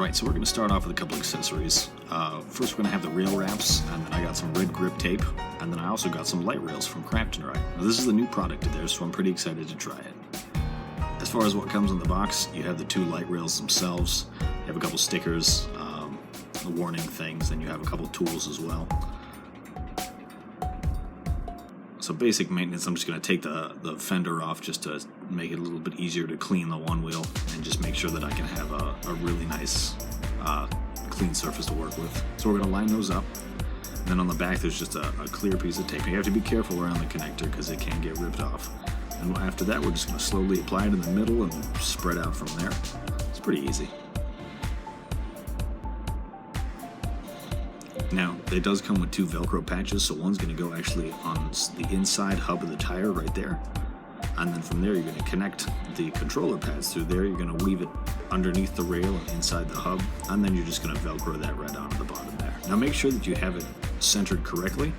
Alright, so we're going to start off with a couple accessories. First we're going to have the rail wraps, and then I got some red grip tape, and then I also got some light rails from Craft & Ride. Now this is the new product of theirs, so I'm pretty excited to try it. As far as what comes in the box, you have the two light rails themselves, you have a couple stickers, the warning things, and you have a couple tools as well. So basic maintenance, I'm just going to take the fender off just to make it a little bit easier to clean the one wheel and just make sure that I can have a really nice clean surface to work with. So we're going to line those up. And then on the back there's just a clear piece of tape. You have to be careful around the connector because it can get ripped off. And after that we're just going to slowly apply it in the middle and spread out from there. It's pretty easy. Now, it does come with two Velcro patches, so one's going to go actually on the inside hub of the tire right there. And then from there, you're going to connect the controller pads through there. You're going to weave it underneath the rail and inside the hub, and then you're just going to Velcro that right onto the bottom there. Now, make sure that you have it centered correctly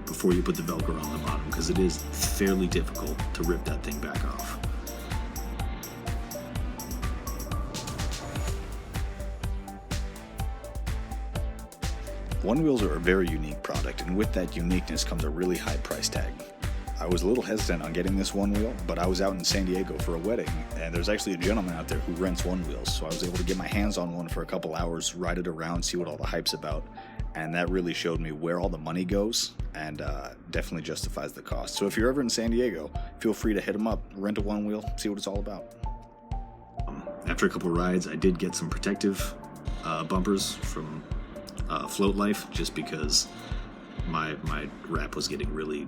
before you put the Velcro on the bottom, because it is fairly difficult to rip that thing back off. One wheels are a very unique product, and with that uniqueness comes a really high price tag. I was a little hesitant on getting this one wheel, but I was out in San Diego for a wedding, and there's actually a gentleman out there who rents one wheels, so I was able to get my hands on one for a couple hours, ride it around, see what all the hype's about, and that really showed me where all the money goes, and definitely justifies the cost. So if you're ever in San Diego, feel free to hit them up, rent a one wheel, see what it's all about. After a couple rides, I did get some protective bumpers from Float Life, just because my wrap was getting really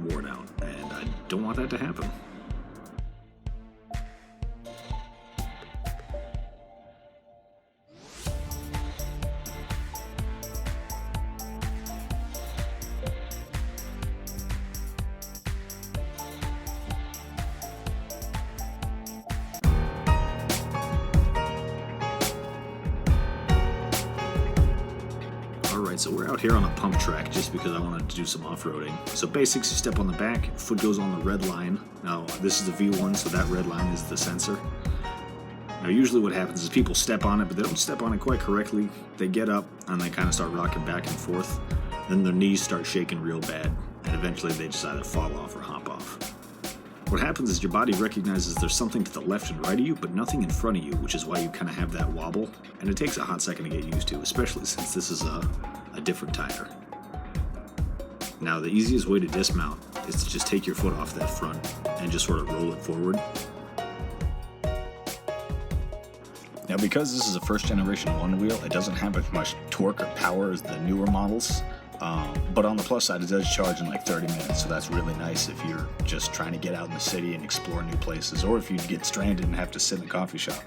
worn out, and I don't want that to happen. Alright, so we're out here on a pump track just because I wanted to do some off-roading. So basics, you step on the back, foot goes on the red line. Now this is the V1, so that red line is the sensor. Now usually what happens is people step on it, but they don't step on it quite correctly. They get up and they kind of start rocking back and forth. Then their knees start shaking real bad, and eventually they just either fall off or hop off. What happens is your body recognizes there's something to the left and right of you, but nothing in front of you, which is why you kind of have that wobble. And it takes a hot second to get used to, especially since this is a different tire. Now, the easiest way to dismount is to just take your foot off that front and just sort of roll it forward. Now, because this is a first generation one wheel, it doesn't have as much torque or power as the newer models. But on the plus side, it does charge in like 30 minutes, so that's really nice if you're just trying to get out in the city and explore new places, or if you get stranded and have to sit in a coffee shop.